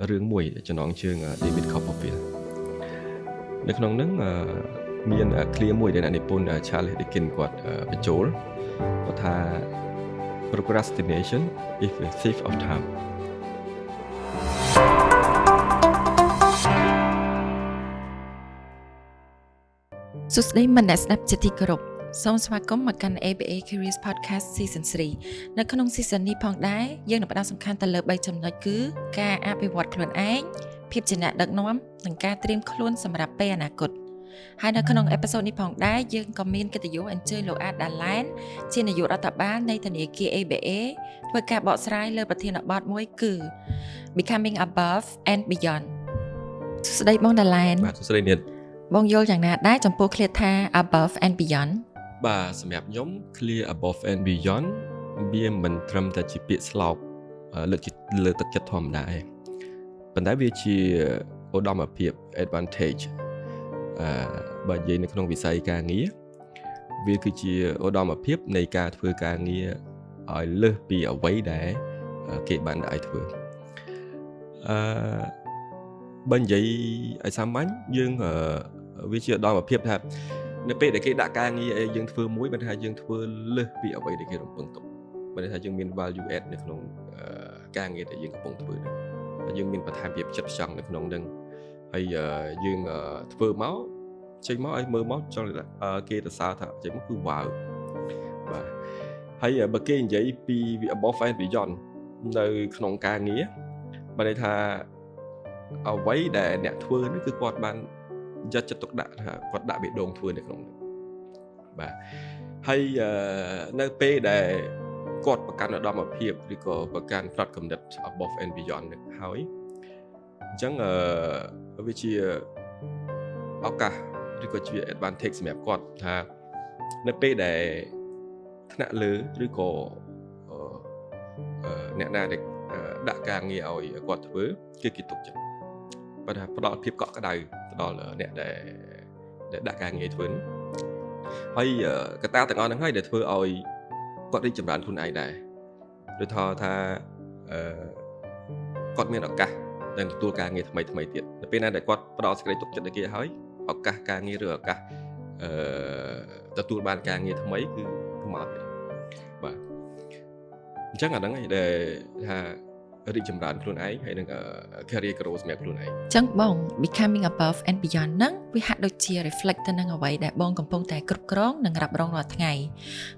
រឿងមួយចំណងជើង David Copperfield នៅក្នុងហ្នឹងមាន clear មួយដែលអ្នកនិពន្ធ Charles Dickens គាត់បញ្ចូលគាត់ថា procrastination is a thief of time សួស្តីមនស្ដាប់ជាទីគោរពសូមស្វាគមន៍មកកាន់ ABA Curious Podcast Season 3 នៅក្នុង Season នេះផងដែរយើងនឹងផ្ដោតសំខាន់ទៅលើ3ចំណុចគឺការអភិវឌ្ឍខ្លួនឯងភាពជាអ្នកដឹកនាំនិងការត្រៀមខ្លួនសម្រាប់ពេលអនាគតហើយនៅក្នុងអេពីសូតនេះផងដែរយើងក៏មានកិត្តិយសអញ្ជើញលោកអាតដាឡែនជានាយករដ្ឋបាលនៃធនាគារ ABA ធ្វើការបកស្រាយលើប្រធានបទមួយគឺ Becoming Above and Beyond សួស្តីបងដាឡែនបាទសួស្តីនាងបងយល់យ៉ាងណាដែរចំពោះឃ្លាថា above and beyond បាទសម្រាប់ខ្ញុំ clear above and beyond វាមិនត្រឹមតែជាពាក្យស្លោកលើកទឹកចិត្តធម្មតាទេប៉ុន្តែវាជាឧត្តមភាព advantage បើនិយាយនៅក្នុងវិស័យការងារវាគឺជាឧត្តមភាពនៃការធ្វើការងារឲ្យលើសពីអ្វីដែលគេបានដាក់ឲ្យធ្វើបើនិយាយឲ្យសាមញ្ញយើងវាជាឧត្តមភាពថានៅពេលដែលគេដាក់ការងារឲ្យយើងធ្វើមួយបានថាយើងធ្វើលើសពីអ្វីដែលគេរំពឹងទុកបានថាយើងមាន value add នៅក្នុងការងារដែលយើងកំពុងធ្វើនេះហើយយើងមានបន្ថែមភាពចិត្តផ្ចង់នៅក្នុងនឹងហើយយើងធ្វើមកចេញមកឲ្យមើលមកចង់គេទៅសើថាចេញមកគឺ wow បាទហើយបើគេនិយាយពី above and beyond នៅក្នុងការងារបានន័យថាអ្វីដែលអ្នកធ្វើនេះគឺគាត់បានយកចិត្តទុកដាក់ថាគាត់ដាក់បេះដូងធ្វើនៅក្នុងនោះបាទហើយនៅពេលដែលគាត់ប្រកាន់ឧត្តមភាពឬក៏ប្រកាន់ផ្នត់គំនិត above and beyond នេះហើយអញ្ចឹងវាជាឱកាសឬក៏ជា advantage សម្រាប់គាត់ថានៅពេលដែលថ្នាក់លើឬក៏អ្នកណាដែលដាក់ការងារឲ្យគាត់ធ្វើគឺគេទុកចិត្តបើថាផ្ដល់ភាពកក់ក្ដៅទៅដល់អ្នកដែលដាក់ការងារធ្វើហើយកត្តាទាំងអស់ហ្នឹងហើយដែលធ្វើឲ្យគាត់រីកចម្រើនខ្លួនឯងដែរឬថាគាត់មានឱកាសដែលទទួលការងារថ្មីទៀតនៅពេលណាដែលគាត់ផ្ដល់សេចក្តីទុកចិត្តឲ្យគេហើយឱកាសការងារឬឱកាសទទួលបានការងារថ្មីគឺមកទៀតបាទអញ្ចឹងអាហ្នឹងឯងដែលថារីកចម្រើនខ្លួនឯងហើយនឹង career growth សម្រាប់ខ្លួនឯងអញ្ចឹងបង becoming above and beyond ហ្នឹងវាហាក់ដូចជា reflect ទៅនឹងអ្វីដែលបងកំពុងតែគ្រប់គ្រងនិងរ៉ាប់រងរាល់ថ្ងៃ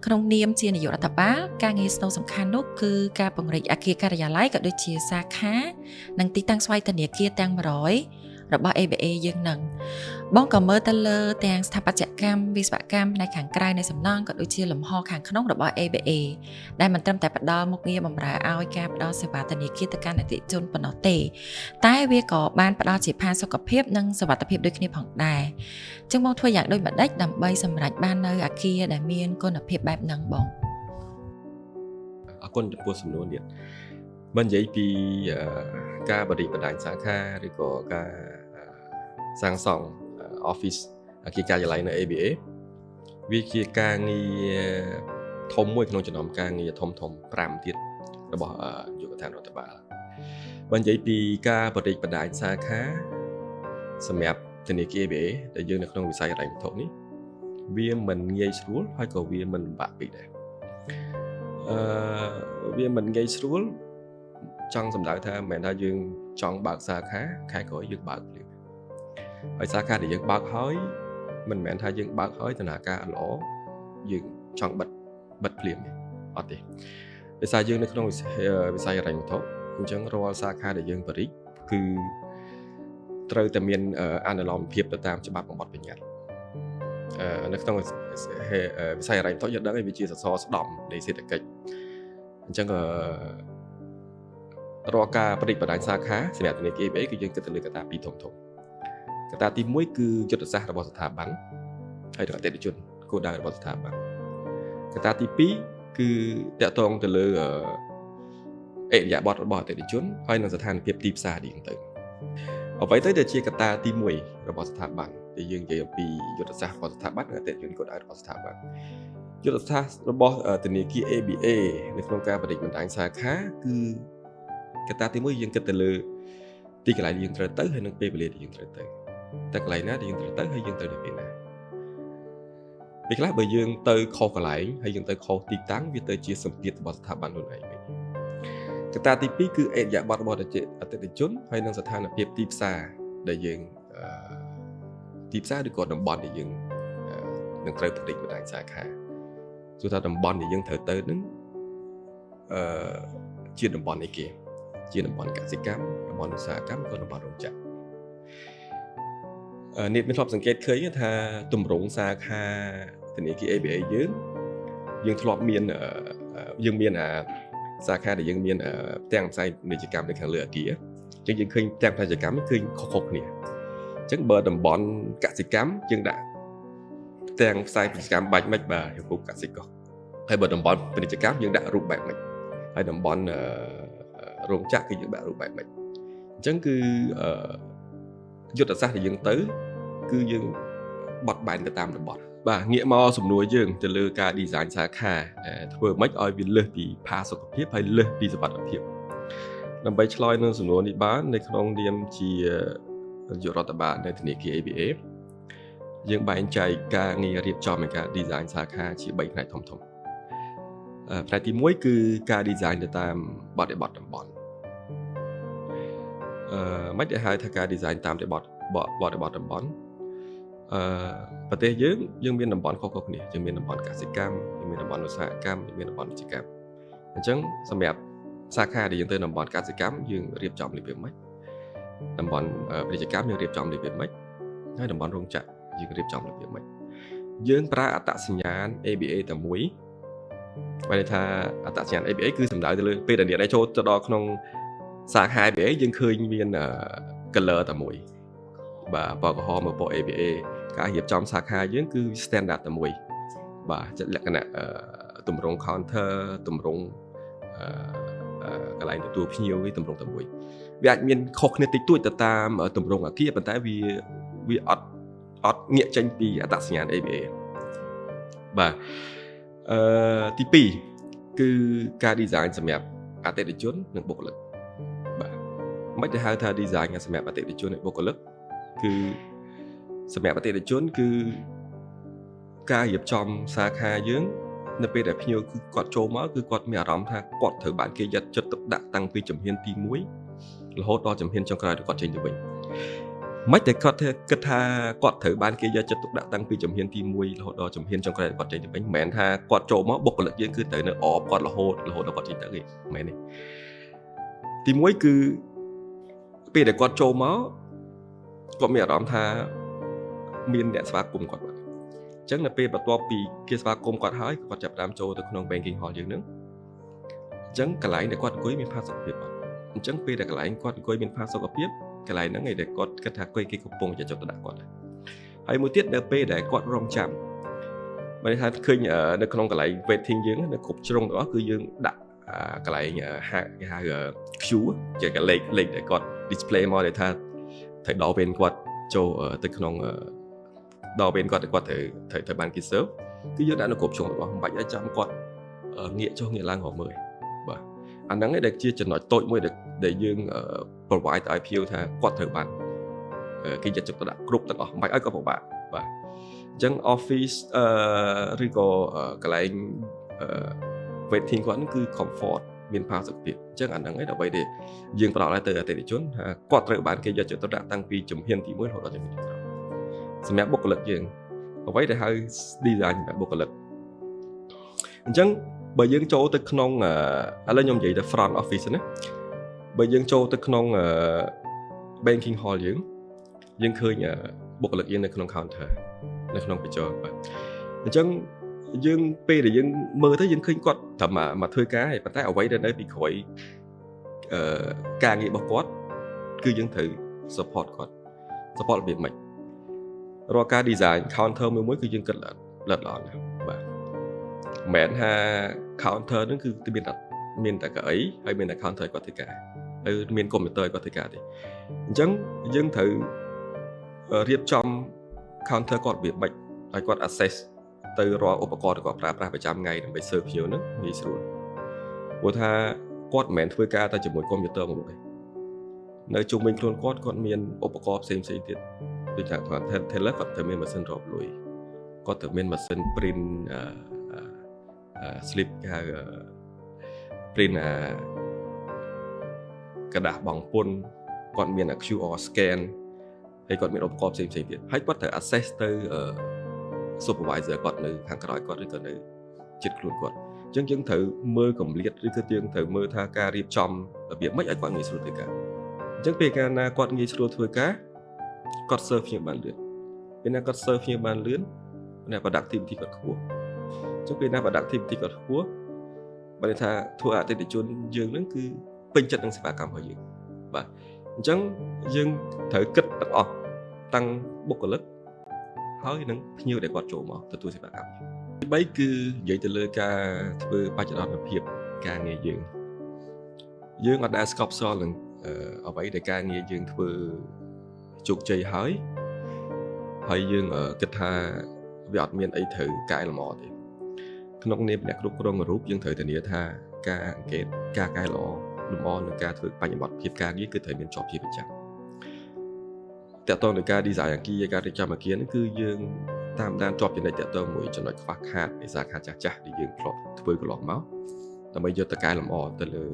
ក្នុងនាមជានាយករដ្ឋបាលការងារស្នូលសំខាន់នោះគឺការពង្រីកអគារការិយាល័យក៏ដូចជាសាខានិងទីតាំងស្វ័យធនាគារទាំង100របស់ ABA យើងនឹងបងក៏មើលទៅលើទាំងស្ថាបត្យកម្មវិស្វកម្មផ្នែកខាងក្រៅនៃសំណង់ក៏ដូចជាលំហខាងក្នុងរបស់ ABA ដែលមិនត្រឹមតែផ្ដល់មុខងារបម្រើឲ្យការផ្ដល់សេវាធនាគារទៅកាន់អតិថិជនប៉ុណ្ណោះទេតែវាក៏បានផ្ដល់ជាផាសុកភាពនិងសុវត្ថិភាពដូចគ្នាផងដែរអញ្ចឹងបងធ្វើយ៉ាងដូចម្តេចដើម្បីសម្រេចបាននៅអគារដែលមានគុណភាពបែបហ្នឹងបងអរគុណចំពោះសំណួរនេះបើនិយាយពីការបរិបដាញសាខាឬក៏ការសាងសង់ office អគារការិយាល័យនៅ ABA វាជាការងារធំមួយក្នុងចំណោមការងារធំ5ទៀតរបស់នាយកដ្ឋានរដ្ឋបាលបើនិយាយពីការបរិបដាញសាខាសម្រាប់ធនាគារ ABA ដែលយើងនៅក្នុងវិស័យហិរញ្ញវត្ថុនេះវាមិនងាយស្រួលហើយក៏វាមិនលំបាកពេកដែរវាមិនងាយស្រួលចង់សម្ដៅថាមិនមែនថាយើងចង់បើកសាខាខែក្រោយយើងបើកភ្លាមហើយសាខាដែលយើងបើកហើយមិនមែនថាយើងបើកហើយដំណើរការល្អយើងចង់បិទភ្លាមទេអត់ទេដោយសារយើងនៅក្នុងវិស័យហិរញ្ញវត្ថុអញ្ចឹងរាល់សាខាដែលយើងបរិយាគឺត្រូវតែមានអនុលោមភាពទៅតាមច្បាប់បំបត្តិបញ្ញត្តិនៅក្នុងវិស័យហិរញ្ញវត្ថុយើងដឹងហើយវាជាសសរស្តម្ភនៃសេដ្ឋកិច្ចអញ្ចឹងរាល់ការបរិបដាញសាខាសម្រាប់ធនាគារ ABA គឺយើងគិតទៅលើកត្តាពីរធំកត្តាទី1គឺយុទ្ធសាស្ត្ររបស់ស្ថាប័នហើយនិងអតិថិជនគោលដៅរបស់ស្ថាប័នកត្តាទី2គឺតាក់ទងទៅលើអរិយាប័ត្ររបស់អតិថិជនហើយនិងស្ថានភាពទីផ្សារនេះទៅអ្វីទៅដែលជាកត្តាទី1របស់ស្ថាប័នដែលយើងនិយាយអំពីយុទ្ធសាស្ត្ររបស់ស្ថាប័ននិងអតិថិជនគោលដៅរបស់ស្ថាប័នយុទ្ធសាស្ត្ររបស់ធនាគារ ABA នៅក្នុងការបរិបដាញសាខាគឺកត្តាទី1យើងគិតទៅលើ ទីកន្លែងយើងត្រូវទៅហើយនឹងពេលវេលាដែលយើងត្រូវទៅតែកន្លែងណាដែលយើងត្រូវទៅហើយយើងទៅនៅពេលណាពេលខ្លះបើយើងទៅខុសកន្លែងហើយយើងទៅខុសទីតាំងវាទៅជាសម្ពាធរបស់ស្ថាប័ននោះឯងវិញកត្តាទី2គឺអេរយាប័តរបស់អតិថិជនហើយនឹងស្ថានភាពទីផ្សារដែលយើងទីផ្សារឬក៏តំបន់ដែលយើងនឹងត្រូវបដិបត្តិសាខាគឺថាតំបន់ដែលយើងត្រូវទៅនឹងជាតំបន់អីគេជាតំបន់កសិកម្មតំបន់ឧស្សាហកម្មក៏តំបន់រោងចក្រនេះមានធ្លាប់សង្កេតឃើញថាទម្រង់សាខាធនាគារ ABA យើងធ្លាប់មានយើងមានសាខាដែលយើងមានទាំងផ្សាយពាណិជ្ជកម្មនៅខាងលើអគារអញ្ចឹងយើងឃើញទាំងពាណិជ្ជកម្មឃើញខុសៗគ្នាអញ្ចឹងបើតំបន់កសិកម្មយើងដាក់ទាំងផ្សាយពាណិជ្ជកម្មបាច់មិនបាទចំពោះកសិករហើយបើតំបន់ពាណិជ្ជកម្មយើងដាក់រូបបែបមិនហើយតំបន់រោងចក្រគឺយើងដាក់រូបបែបមិនអញ្ចឹងគឺយុទ្ធសាស្ត្រដែលយើងទៅគឺយើងបត់បែនទៅតាមតំបន់បាទងាកមកសំណួរយើងទៅលើការ design សាខាធ្វើម៉េចឲ្យវាលើសពីផាសុកភាពហើយលើសពីសុវត្ថិភាពដើម្បីឆ្លើយនឹងសំណួរនេះបាននៅក្នុងនាមជានាយករដ្ឋបាលនៃធនាគារ ABA យើងបែងចែកការងាររៀបចំនៃការ design សាខាជា3ផ្នែកធំៗផ្នែកទី1គឺការ design ទៅតាមបរិបទតំបន់មិនដែលហៅថាការ design តាមបរិបទតំបន់ប្រទេសយើងមានតំបន់ខុសៗគ្នាយើងមានតំបន់កសិកម្មយើងមានតំបន់ឧស្សាហកម្មយើងមានតំបន់វិជ្ជាកម្មអញ្ចឹងសម្រាប់សាខាដែលយើងទៅតំបន់កសិកម្មយើងរៀបចំរបៀបម៉េចតំបន់វិជ្ជាកម្មយើងរៀបចំរបៀបម៉េចហើយតំបន់រោងចក្រយើងរៀបចំរបៀបម៉េចយើងប្រើអត្តសញ្ញាណ ABA តែមួយបានន័យថាអត្តសញ្ញាណ ABA គឺសំដៅទៅលើពេលដែលអ្នកចូលទៅដល់ក្នុងសាខា ABA យើងឃើញមាន color តែមួយបាទពណ៌ក្រហមពណ៌ ABA ការរៀបចំសាខាយើងគឺ standard តែមួយបាទលក្ខណៈទម្រង់ counter ទម្រង់កន្លែងទទួលភ្ញៀវវាទម្រង់តែមួយវាអាចមានខុសគ្នាតិចតួចទៅតាមទម្រង់អគារប៉ុន្តែវាអត់ងាកចេញពីអត្តសញ្ញាណ ABA បាទទី2គឺការ design សម្រាប់អតិថិជននិងបុគ្គលិកបាទមិនដែលហៅថា design សម្រាប់អតិថិជននិងបុគ្គលិកគឺសម្រាប់អតិថិជនគឺការរៀបចំសាខាយើងនៅពេលដែលភ្ញៀវគឺគាត់ចូលមកគឺគាត់មានអារម្មណ៍ថាគាត់ត្រូវបានគេយកចិត្តទុកដាក់តាំងពីជំហានទី1រហូតដល់ជំហានចុងក្រោយរបស់គាត់ចេញទៅវិញមិនតែគាត់គិតថាគាត់ត្រូវបានគេយកចិត្តទុកដាក់តាំងពីជំហានទី1រហូតដល់ជំហានចុងក្រោយគាត់ចេញទៅវិញមិនមែនថាគាត់ចូលមកបុគ្គលិកយើងគឺត្រូវនៅអបគាត់រហូតដល់គាត់ចេញទៅទេមិនមែនទេទី1គឺពេលដែលគាត់ចូលមកគាត់មានអារម្មណ៍ថាមានអ្នកស្វាគមន៍គាត់បាទអញ្ចឹងនៅពេលបន្ទាប់ពីគេស្វាគមន៍គាត់ហើយគាត់ចាប់ផ្ដើមចូលទៅក្នុង banking hall យើងហ្នឹងអញ្ចឹងកន្លែងដែលគាត់អង្គុយមានផាសុកភាពបាទអញ្ចឹងពេលដែលកន្លែងគាត់អង្គុយមានផាសុកភាពកន្លែងហ្នឹងឯងដែលគាត់គិតថាគេកំពុងយកចិត្តទុកដាក់គាត់ហើយមួយទៀតនៅពេលដែលគាត់រងចាំបានថាឃើញនៅក្នុងកន្លែង waiting យើងនៅគ្រប់ជ្រុងទាំងអស់គឺយើងដាក់កន្លែងគេហៅ queue ជាកលេខដែលគាត់ display មកដែលថាត្រូវដល់ពេលគាត់ចូលទៅក្នុងដល់ពេលគាត់ត្រូវបានគេ serve គឺយើងដាក់នៅគ្រប់ជ្រុងរបស់មិនបាច់ឲ្យចាំគាត់ងាកចុះងាកឡើងរកមើលបាទអាហ្នឹងឯងដែលជាចំណុចតូចមួយដែលយើង provide ឲ្យភ្ញៀវថាគាត់ត្រូវបានគេយកចិត្តទុកដាក់គ្រប់ទាំងអស់មិនបាច់ឲ្យគាត់ពិបាកបាទអញ្ចឹង office ឬក៏កន្លែងwaiting គាត់ហ្នឹងគឺ comfort មានផាសុកភាពអញ្ចឹងអាហ្នឹងឯងដើម្បីដែលយើងផ្ដល់ឲ្យទៅអតិថិជនថាគាត់ត្រូវបានគេយកចិត្តទុកដាក់តាំងពីជំហានទី1រហូតដល់ជំហានទី5សម្រាប់បុគ្គលិកយើងអ្វីដែលហៅ design សម្រាប់បុគ្គលិកអញ្ចឹងបើយើងចូលទៅក្នុងឥឡូវខ្ញុំនិយាយទៅ front office ណាបើយើងចូលទៅក្នុង banking hall យើងឃើញបុគ្គលិកយើងនៅក្នុង counter នៅក្នុងបញ្ចរបាទអញ្ចឹងយើងពេលដែលយើងមើលទៅយើងឃើញគាត់ត្រឹមមកធ្វើការហើយប៉ុន្តែអ្វីដែលនៅពីក្រោយការងាររបស់គាត់គឺយើងត្រូវ support គាត់ support របៀបម៉េចរាល់ការ design counter មួយគឺយើងគិតល្អណាស់បាទមិនមែនថា counter ហ្នឹងគឺមានតែកៅអីហើយមានតែ counter គាត់ធ្វើការហើយមានកុំព្យូទ័រគាត់ធ្វើការទេអញ្ចឹងយើងត្រូវរៀបចំ counter គាត់របៀបម៉េចឲ្យគាត់ access ទៅរាល់ឧបករណ៍ដែលគាត់ប្រើប្រាស់ប្រចាំថ្ងៃដើម្បី serve ភ្ញៀវហ្នឹងងាយស្រួលព្រោះថាគាត់មិនមែនធ្វើការតែជាមួយកុំព្យូទ័រមួយទេ នៅជុំវិញខ្លួនគាត់មានឧបករណ៍ផ្សេងៗទៀតដូចថាគាត់ Taylor គាត់ទៅមានម៉ាស៊ីនរកលុយគាត់ទៅមានម៉ាស៊ីន print slip គេហៅ print กระดาษបង់ពន្ធគាត់មាន QR scan ហើយគាត់មានឧបករណ៍ផ្សេងៗទៀតហើយគាត់ត្រូវ access ទៅ supervisor គាត់នៅខាងក្រោយគាត់ឬក៏នៅជិតខ្លួនគាត់អញ្ចឹងយើងត្រូវមើលកម្រិតឬក៏យើងត្រូវមើលថាការរៀបចំរបៀបម៉េចឲ្យគាត់ងាយស្រួលធ្វើការអញ្ចឹងពេលកាលណាគាត់ងាយស្រួលធ្វើការគាត់ serve ខ្ញុំបានលឿនពេលណាគាត់ serve ខ្ញុំបានលឿនណា productivity គាត់ខ្ពស់អញ្ចឹងពេលណា productivity គាត់ខ្ពស់បើថាធ្វើអតិថិជនយើងនឹងគឺពេញចិត្តនឹងសេវាកម្មរបស់យើងបាទអញ្ចឹងយើងត្រូវគិតទាំងអស់តាំងបុគ្គលិកហើយនឹងភ្ញៀវដែលគាត់ចូលមកទទួលសេវាកម្មទី3គឺនិយាយទៅលើការធ្វើបច្ចុប្បន្នភាពការងារយើងអត់ដែលស្កប់សល់នឹងអ្វីដែលការងារយើងធ្វើជោគជ័យហើយយើងគិតថាវាអត់មានអីត្រូវកែលម្អទេក្នុងនាមអ្នកគ្រប់គ្រងរូបយើងត្រូវធានាថាការអង្កេតការកែលម្អនិងការធ្វើបច្ចុប្បន្នភាពការងារគឺត្រូវមានជាប់ជាប្រចាំតើតើនឹងការ design អគារការរៀបចំអគារនេះគឺយើងតាមដានជាប់ចំណុចតើតើមួយចំណុចខ្វះខាតនៃសាខាចាស់ដែលយើងធ្លាប់ធ្វើកន្លងមកដើម្បីយកទៅកែលម្អទៅលើ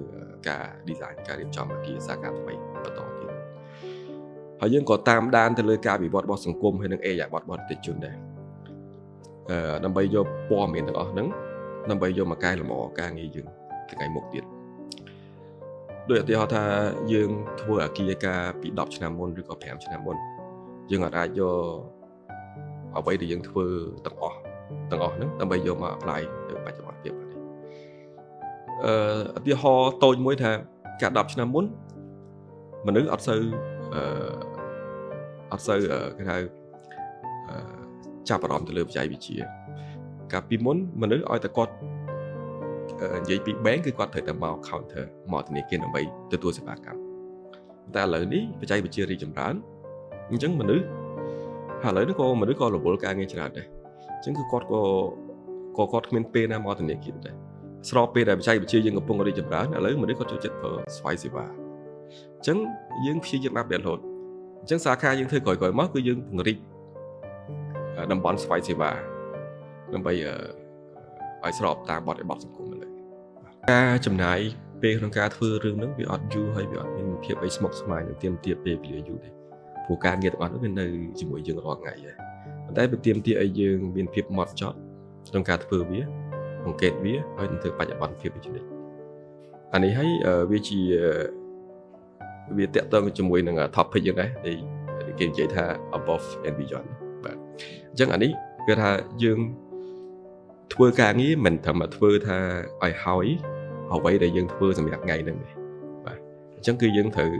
ការ design ការរៀបចំអគារសាខាថ្មីបន្តទៀតហើយយើងក៏តាមដានទៅលើការវិវត្តរបស់សង្គមហើយនឹងអេយ៉ាប័តរបស់អតិថិជនដែរដើម្បីយកព័ត៌មានទាំងអស់ហ្នឹងដើម្បីយកមកកែលម្អការងារយើងថ្ងៃមុខទៀតដោយឧទាហរណ៍ថាយើងធ្វើអគារការពី10ឆ្នាំមុនឬក៏5ឆ្នាំមុនយើងអាចយកអ្វីដែលយើងធ្វើទាំងអស់ហ្នឹងដើម្បីយកមក apply ទៅបច្ចុប្បន្នភាពនេះឧទាហរណ៍តូចមួយថាកាល10ឆ្នាំមុនមនុស្សអត់សូវគេហៅចាប់អារម្មណ៍ទៅលើបច្ចេកវិទ្យាកាលពីមុនមនុស្សឲ្យតែគាត់និយាយពី bank គឺគាត់ត្រូវតែមក counter មកធនាគារដើម្បីទទួលសេវាកម្មតែឥឡូវនេះបច្ចេកវិទ្យារីកចម្រើនអញ្ចឹងមនុស្សឥឡូវនេះក៏មនុស្សក៏រវល់ការងារច្រើនដែរអញ្ចឹងគឺគាត់គាត់គ្មានពេលណាមកធនាគារដែរស្របពេលដែលបច្ចេកវិទ្យាយើងកំពុងរីកចម្រើនឥឡូវមនុស្សគាត់ចូលចិត្តធ្វើស្វ័យសេវាអញ្ចឹងយើងព្យាយាមអាប់ដេតរហូតអញ្ចឹងសាខាយើងធ្វើក្រោយៗមកគឺយើងពង្រីកតំបន់ស្វ័យសេវាដើម្បីឲ្យស្របតាមបរិបទសង្គមเลยការចំណាយពេលក្នុងការធ្វើរឿងហ្នឹងវាអត់យូរហើយវាអត់មានភាពអីស្មុគស្មាញនឹងទាមទារពេលវេលាយូរទេព្រោះការងារទាំងអស់ហ្នឹងវានៅជាមួយយើងរាល់ថ្ងៃហើយប៉ុន្តែវាទាមទារឲ្យយើងមានភាពហ្មត់ចត់ក្នុងការធ្វើវាអង្កេតវាហើយនឹងធ្វើបច្ចុប្បន្នភាពវិជ្ជានេះអានេះហើយវាជាវាតកតងជាមួយនឹង topic យើងដែរគេនិយាយថា above and beyond បាទអញ្ចឹងអានេះគឺថាយើងធ្វើការងារមិនត្រឹមតែធ្វើថាឲ្យហើយអ្វីដែលយើងធ្វើសម្រាប់ថ្ងៃហ្នឹងទេបាទអញ្ចឹងគឺយើងត្រូវ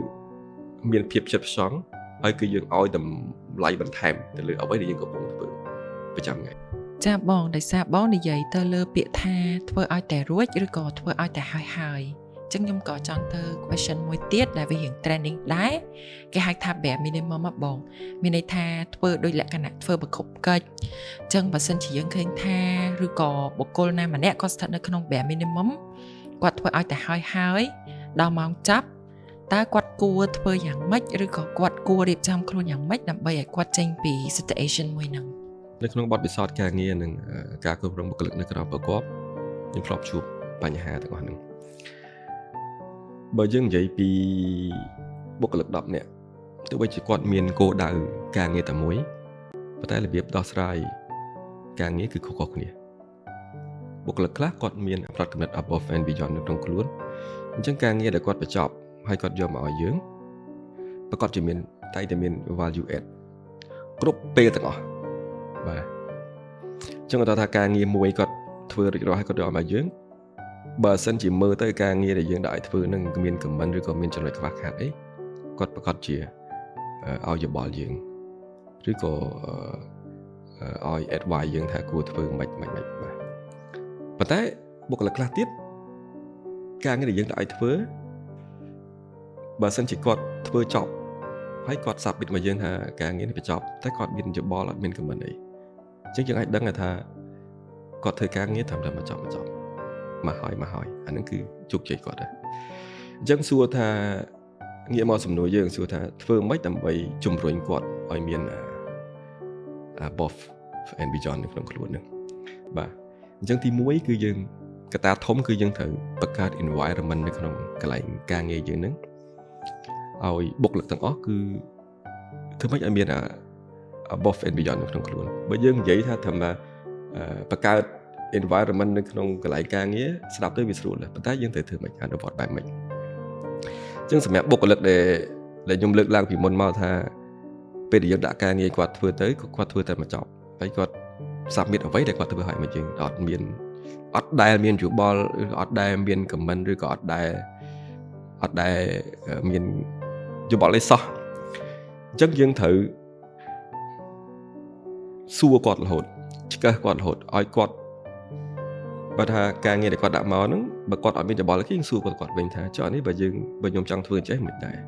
មានភាពចិត្តផ្សងហើយគឺយើងឲ្យតម្លៃបន្ថែមទៅលើអ្វីដែលយើងកំពុងធ្វើប្រចាំថ្ងៃចាបងដោយសារបងនិយាយទៅលើពាក្យថាធ្វើឲ្យតែរួចឬក៏ធ្វើឲ្យតែហើយអញ្ចឹងខ្ញុំក៏ចង់ទៅ question មួយទៀតដែលវារៀង trending ដែរគេហៅថា bare minimum មកបងមានន័យថាធ្វើដោយលក្ខណៈធ្វើបកគប់កិច្ចអញ្ចឹងបើសិនជាយើងឃើញថាឬក៏បុគ្គលណាម្នាក់គាត់ស្ថិតនៅក្នុង bare minimum គាត់ធ្វើឲ្យតែហើយដល់ម៉ោងចាប់តើគាត់គួរធ្វើយ៉ាងម៉េចឬក៏គាត់គួររៀបចំខ្លួនយ៉ាងម៉េចដើម្បីឲ្យគាត់ចេញពី situation មួយហ្នឹងនៅក្នុងបទពិសោធន៍ការងារនិងការគ្រប់គ្រងបុគ្គលិកនៅក្រៅប្រកបខ្ញុំធ្លាប់ជួបបញ្ហាទាំងអស់ហ្នឹងបើយើងនិយាយពីបុគ្គលិក10នាក់ទោះបីជាគាត់មានគោលដៅការងារតែមួយប៉ុន្តែរបៀបដោះស្រាយការងារគឺខុសៗគ្នាបុគ្គលិកខ្លះគាត់មានអត្តគំនិត above and beyond នៅក្នុងខ្លួនអញ្ចឹងការងារដែលគាត់បញ្ចប់ហើយគាត់យកមកឲ្យយើងប្រកបជាមានតែមាន value add គ្រប់ពេលទាំងអស់បាទអញ្ចឹងគាត់ថាការងារមួយគាត់ធ្វើរួចរាល់ហើយគាត់យកមកយើងបើសិនជាមើលទៅការងារដែលយើងដាក់ឲ្យធ្វើនឹងមាន comment ឬក៏មានចំណុចខ្វះខាតអីគាត់ប្រកាសជាឲ្យយោបល់យើងឬក៏ឲ្យ advice យើងថាគួរធ្វើម៉េចបាទប៉ុន្តែបុគ្គលិកខ្លះទៀតការងារដែលយើងដាក់ឲ្យធ្វើបើសិនជាគាត់ធ្វើចប់ហើយគាត់ submit មកយើងថាការងារនេះបញ្ចប់តែគាត់មានយោបល់អត់មាន comment អីអញ្ចឹងយើងអាចដឹងថាគាត់ធ្វើការងារត្រឹមតែមកចប់មកហើយអាហ្នឹងគឺជោគជ័យគាត់ដែរអញ្ចឹងសួរថា ងាកមកសំណួរយើងសួរថាធ្វើម៉េចដើម្បីជំរុញគាត់ឲ្យមានabove and beyond នៅក្នុងខ្លួនហ្នឹងបាទអញ្ចឹងទី1គឺយើងកត្តាធំគឺយើងត្រូវបង្កើត environment នៅក្នុងកន្លែងការងារយើងហ្នឹងឲ្យបុគ្គលិកទាំងអស់គឺធ្វើម៉េចឲ្យមានabove and beyond នៅក្នុងខ្លួនបើយើងនិយាយថាត្រឹមថាបង្កើត environment នៅក្នុងកន្លែងការងារស្ដាប់ទៅវាស្រួលប៉ុន្តែយើងត្រូវធ្វើម៉េចអនុវត្តបែបម៉េចអញ្ចឹងសម្រាប់បុគ្គលិកដែលខ្ញុំលើកឡើងពីមុនមកថាពេលដែលយើងដាក់ការងារគាត់ធ្វើទៅគាត់ធ្វើតែមកចប់ហើយគាត់ submit អ្វីដែលគាត់ធ្វើឲ្យមកយើងអត់ដែលមានយោបល់ឬអត់ដែលមាន comment ឬក៏អត់ដែលមានយោបល់អីសោះអញ្ចឹងយើងត្រូវសួរគាត់រហូតឆ្កឹះគាត់រហូតឲ្យគាត់បើថាការងារដែលគាត់ដាក់មកហ្នឹងបើគាត់អត់មានយោបល់ទេយើងសួរគាត់វិញថាចុះនេះបើខ្ញុំចង់ធ្វើចេះមិនដែរ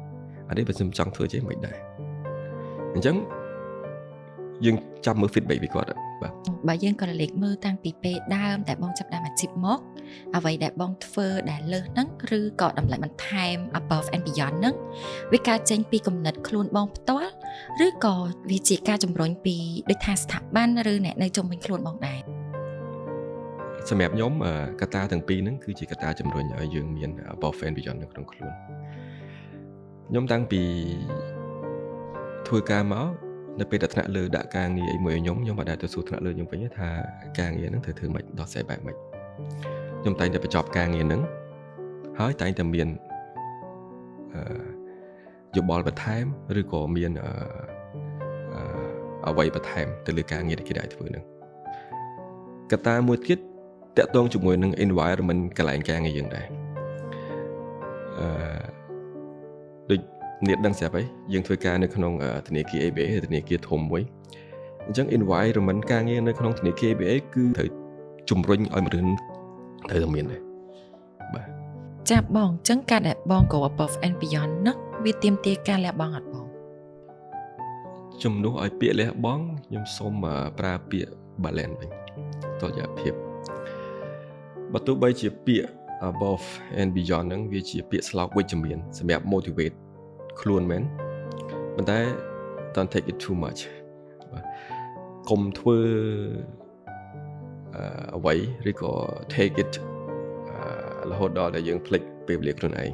អានេះបើខ្ញុំចង់ធ្វើចេះមិនដែរអញ្ចឹងយើងចាំមើល feedback ពីគាត់បាទបើយើងក៏លេខមើលតាំងពីពេលដើមតែបងចាប់ដើមអាជីពមកអ្វីដែលបងធ្វើដែលលើសហ្នឹងឬក៏តម្លៃបន្ថែម above and beyond ហ្នឹងវាកើតចេញពីគំនិតខ្លួនបងផ្ទាល់ឬក៏វាជាការជំរុញពីដូចថាស្ថាប័នឬអ្នកនៅជុំវិញខ្លួនបងដែរសម្រាប់ខ្ញុំកត្តាទាំងពីរហ្នឹងគឺជាកត្តាជំរុញឲ្យយើងមាន above and beyond នៅក្នុងខ្លួនខ្ញុំតាំងពីធ្វើការមកនៅពេលដែលថ្នាក់លើដាក់ការងារអីមួយឲ្យខ្ញុំអត់ដែលទៅសួរថ្នាក់លើខ្ញុំវិញថាការងារហ្នឹងត្រូវធ្វើម៉េចដោះស្រាយបែបម៉េចខ្ញុំតែងតែបញ្ចប់ការងារហ្នឹងហើយតែងតែមានយោបល់បន្ថែមឬក៏មានអ្វីបន្ថែមទៅលើការងារដែលគេដាក់ធ្វើហ្នឹងកត្តាមួយទៀតតាក់ទងជាមួយនឹង environment កន្លែងការងារយើងដែរដូចអ្នកដឹងស្រាប់ហើយយើងធ្វើការនៅក្នុងធនាគារ ABA ធនាគារធំមួយអញ្ចឹង environment ការងារនៅក្នុងធនាគារ ABA គឺត្រូវជំរុញឲ្យមនុស្សត្រូវតែមានដែរបាទចាប់បងអញ្ចឹងការដែលបង go above and beyond នោះវាទាមទារការលះបង់អត់បងជំនួសឲ្យពាក្យលះបង់ខ្ញុំសូមប្រើពាក្យ balance វិញតរយៈភាពបើទោះបីជាពាក្យ above and beyond ហ្នឹងវាជាពាក្យស្លោកវិជ្ជមានសម្រាប់ motivate ខ្លួនមែនប៉ុន្តែ don't take it too much បាទកុំធ្វើអ្វីឬក៏ take it រហូតដល់ដែលយើងភ្លេចពេលវេលាខ្លួនឯង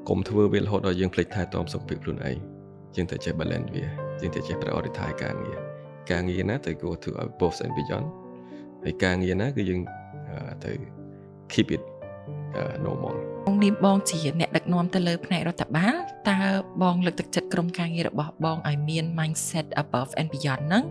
កុំធ្វើវារហូតដល់យើងភ្លេចថែទាំសុខភាពខ្លួនឯងយើងត្រូវចេះ balance វាយើងត្រូវចេះ prioritize ការងារណាត្រូវ go to above and beyond ហើយការងារណាគឺយើងត្រូវ keep it normal បងនេះបងជាអ្នកដឹកនាំទៅលើផ្នែករដ្ឋបាលតើបងលើកទឹកចិត្តក្រុមការងាររបស់បងឲ្យមាន mindset above and beyond ហ្នឹង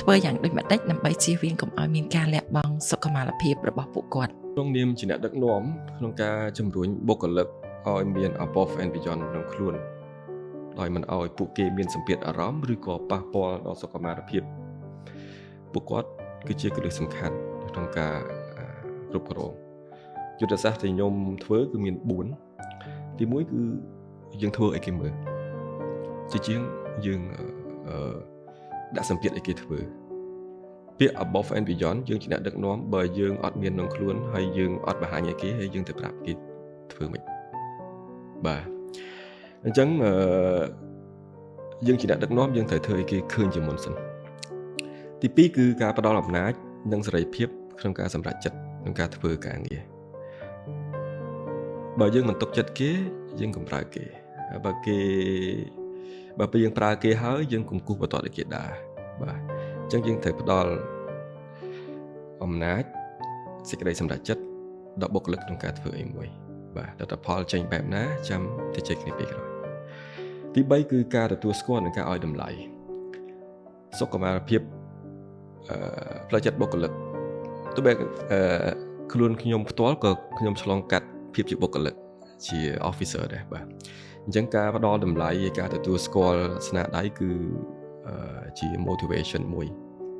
ធ្វើយ៉ាងដូចម្តេចដើម្បីជៀសវាងកុំឲ្យមានការលះបង់សុខុមាលភាពរបស់ពួកគាត់ក្នុងនាមជាអ្នកដឹកនាំក្នុងការជំរុញបុគ្គលិកឲ្យមាន above and beyond ក្នុងខ្លួនដោយមិនឲ្យពួកគេមានសម្ពាធអារម្មណ៍ឬក៏ប៉ះពាល់ដល់សុខុមាលភាពពួកគាត់គឺជាគន្លឹះសំខាន់ក្នុងការគ្រប់គ្រងយុទ្ធសាស្ត្រដែលខ្ញុំធ្វើគឺមាន4ទី1គឺយើងធ្វើឲ្យគេមើលជាជាងយើងដាក់សម្ពាធឲ្យគេធ្វើពាក្យ above and beyond យើងជាអ្នកដឹកនាំបើយើងអត់មានក្នុងខ្លួនហើយយើងអត់បង្ហាញឲ្យគេហើយយើងទៅប្រាប់គេធ្វើមិនបាទអញ្ចឹងយើងជាអ្នកដឹកនាំយើងត្រូវធ្វើឲ្យគេឃើញជាមុនសិនទី2គឺការផ្ដល់អំណាចនិងសេរីភាពក្នុងការសម្រេចចិត្តក្នុងការធ្វើការងារបើយើងមិនទុកចិត្តគេយើងកុំប្រើគេបើពេលយើងប្រើគេហើយយើងកុំគូសបន្ទាត់ឲ្យគេដែរបាទអញ្ចឹងយើងត្រូវផ្ដល់អំណាចសេចក្តីសម្រេចចិត្តដល់បុគ្គលិកក្នុងការធ្វើអីមួយបាទលទ្ធផលចេញបែបណាចាំទៅជែកគ្នាពេលក្រោយទី3គឺការទទួលស្គាល់និងការឲ្យតម្លៃសុខុមាលភាពផ្លូវចិត្តបុគ្គលិកទោះបីខ្លួនខ្ញុំផ្ទាល់ក៏ខ្ញុំឆ្លងកាត់ភាពជាបុគ្គលិកជា officer ដែរបាទអញ្ចឹងការផ្ដល់តម្លៃការទទួលស្គាល់ស្នាដៃគឺជា motivation មួយ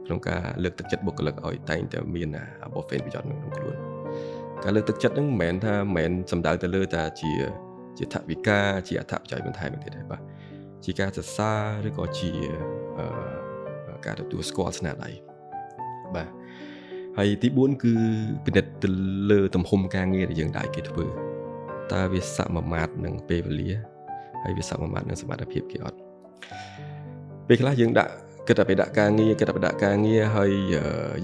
ក្នុងការលើកទឹកចិត្តបុគ្គលិកឲ្យតែងតែមាន above and beyond ក្នុងខ្លួនការលើកទឹកចិត្តហ្នឹងមិនមែនសំដៅទៅលើតែជាថវិកាជាអត្ថប្រយោជន៍បន្ថែមទេបាទជាការសរសើរឬក៏ជាការទទួលស្គាល់ស្នាដៃបាទហើយទី4គឺពិនិត្យទៅលើទំហំការងារដែលយើងដាក់គេធ្វើតើវាសមាមាត្រនឹងពេលវេលា ហើយវាសមាមាត្រនឹងសមត្ថភាពគេអត់ពេលខ្លះយើងដាក់គិតតែពីដាក់ការងារហើយ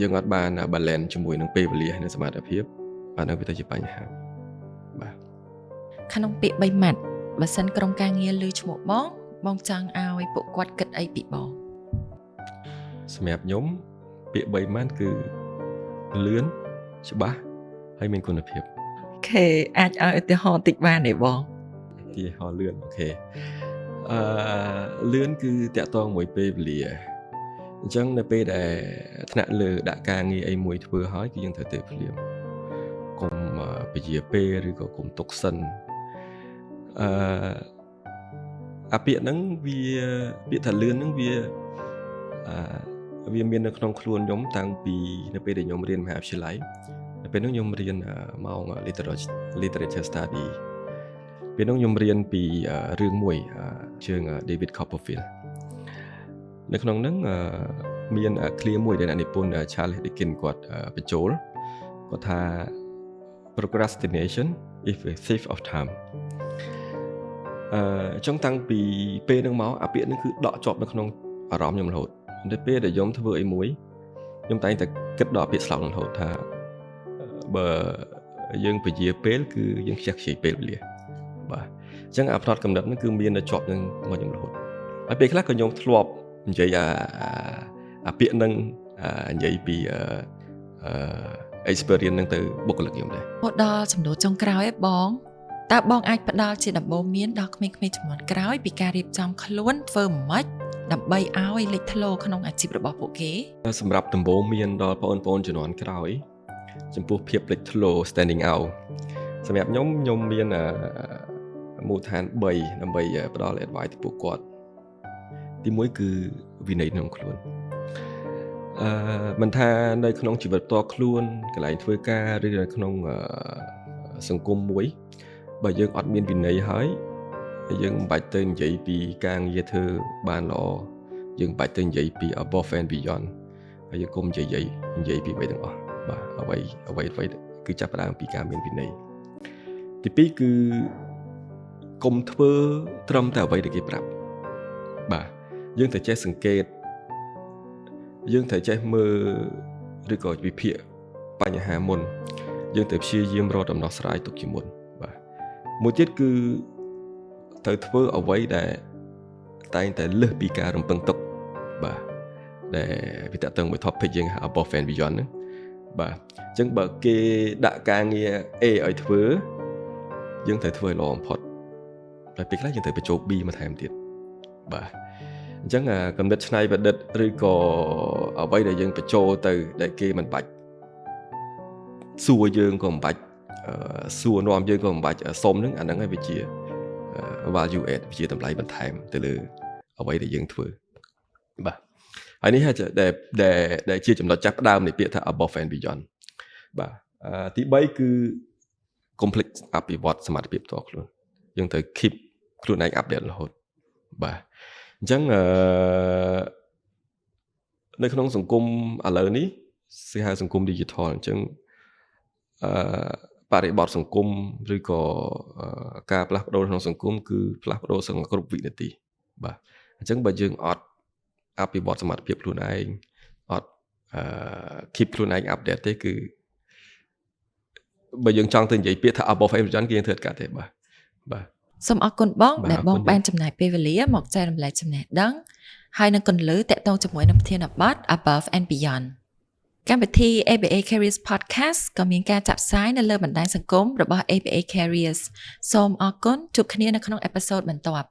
យើងអត់បាន balance ជាមួយនឹងពេលវេលានិងសមត្ថភាពអានោះវាទៅជាបញ្ហាបាទក្នុងពាក្យ3ម៉ាត់បើសិនក្រុមការងារលើឈ្មោះបងចង់ឲ្យពួកគាត់គិតអីពីបងសម្រាប់ខ្ញុំពាក្យ3ម៉ាត់គឺលឿនច្បាស់ហើយមានគុណភាពអូខេអាចឲ្យឧទាហរណ៍តិចបានទេបងឧទាហរណ៍លឿនអូខេលឿនគឺតាក់ទងមួយពេលវេលាអញ្ចឹងនៅពេលដែលថ្នាក់លើដាក់ការងារអីមួយធ្វើហើយគឺយើងត្រូវទៅភ្លាមកុំពជាពេលឬក៏កុំទុកសិនអាពាក្យហ្នឹងវាពាក្យថាលឿនហ្នឹងវាមាននៅក្នុងខ្លួនខ្ញុំតាំងពីនៅពេលដែលខ្ញុំរៀនមហាវិទ្យាល័យនៅពេលហ្នឹងខ្ញុំរៀនម៉ោង literature study ពេលហ្នឹងខ្ញុំរៀនពីរឿងមួយជើង David Copperfield នៅក្នុងហ្នឹងមាន clear មួយដែលអ្នកនិពន្ធ Charles Dickens គាត់បញ្ចូលគាត់ថា procrastination is a thief of time ចង់តាំងពីពេលហ្នឹងមកអាពាក្យហ្នឹងគឺដកជាប់នៅក្នុងអារម្មណ៍ខ្ញុំរហូតនៅពេលដែលខ្ញុំធ្វើអីមួយខ្ញុំតែងតែគិតដល់ពាក្យស្លោកនឹងរហូតថាបើយើងពជាពេលគឺយើងខ្ជះខ្ជាយពេលវេលាបាទអញ្ចឹងអាផ្នត់កំណត់ហ្នឹងគឺមាននៅជាប់នឹងមកខ្ញុំរហូតហើយពេលខ្លះក៏ខ្ញុំធ្លាប់និយាយអាពាក្យហ្នឹងនិយាយពី experience ហ្នឹងទៅបុគ្គលិកខ្ញុំដែរមកដល់ចំនួនចុងក្រោយឯងបងតើបងអាចផ្ដល់ជាដំបូន្មានដល់ក្មេងៗចំនួនក្រោយពីការរៀបចំខ្លួនធ្វើម៉េចដើម្បីឲ្យលេចធ្លោក្នុងអាជីពរបស់ពួកគេសម្រាប់ដំបូន្មានដល់បងប្អូនជំនាន់ក្រោយចំពោះភាពលេចធ្លោ standing out សម្រាប់ខ្ញុំមានមូលដ្ឋាន3ដើម្បីផ្ដល់ advice ទៅពួកគាត់ទី1គឺវិន័យក្នុងខ្លួនមិនថានៅក្នុងជីវិតផ្ទាល់ខ្លួនកន្លែងធ្វើការឬនៅក្នុងសង្គមមួយបើយើងអត់មានវិន័យហើយយើងមិនបាច់ទៅនិយាយពីការងារធ្វើបានល្អយើងមិនបាច់ទៅនិយាយពី above and beyond ហើយយើងកុំនិយាយពីអ្វីទាំងអស់បាទអ្វីគឺចាប់ផ្ដើមពីការមានវិន័យទី2គឺកុំធ្វើត្រឹមតែអ្វីដែលគេប្រាប់បាទយើងត្រូវចេះសង្កេតយើងត្រូវចេះមើលឬក៏វិភាគបញ្ហាមុនយើងត្រូវព្យាយាមរកដំណោះស្រាយទុកជាមុនបាទមួយទៀតគឺត្រូវធ្វើអ្វីដែលតែងតែលើសពីការរំពឹងទុកបាទដែលវាតកតឹងមួយ topic យើងហៅ above and beyond ហ្នឹងបាទអញ្ចឹងបើគេដាក់ការងារ A ឲ្យធ្វើយើងត្រូវធ្វើឲ្យល្អបំផុតហើយពេលខ្លះយើងត្រូវបញ្ចូល B មកថែមទៀតបាទអញ្ចឹងកំណត់ច្នៃប្រឌិតឬក៏អ្វីដែលយើងបញ្ចូលទៅដែលគេមិនបាច់សួរយើងក៏មិនបាច់សួរនាំយើងក៏មិនបាច់សុំហ្នឹងអាហ្នឹងឯងវាជា value add វាជាតម្លៃបន្ថែមទៅលើអ្វីដែលយើងធ្វើបាទហើយនេះដែលជាចំណុចចាប់ផ្ដើមនៃពាក្យថា above and beyond បាទទី3គឺ complex អភិវឌ្ឍសមត្ថភាពផ្ទាល់ខ្លួនយើងត្រូវ keep ខ្លួនឯង update រហូតបាទអញ្ចឹងនៅក្នុងសង្គមឥឡូវនេះគេហៅសង្គម digital អញ្ចឹងបរិបទសង្គមឬក៏ការផ្លាស់ប្ដូរក្នុងសង្គមគឺផ្លាស់ប្ដូរសឹងគ្រប់វិនាទីបាទអញ្ចឹងបើយើងអត់អភិវឌ្ឍសមត្ថភាពខ្លួនឯងអត់keep ខ្លួនឯង update ទេគឺបើយើងចង់ទៅនិយាយពាក្យថា above and beyond គេយើងធ្វើកាត់ទេបាទសូមអរគុណបងដែលបងបានចំណាយពេលវេលាមកចែករំលែកចំណេះដឹងហើយនឹងគន្លឹះតាក់ទងជាមួយនឹងប្រធានបទ above and beyond កម្មវិធី ABA Careers Podcast ក៏មានការចាក់ផ្សាយនៅលើបណ្ដាញសង្គមរបស់ ABA Careers សូមអរគុណជួបគ្នានៅក្នុងអេពីសូតបន្ទាប់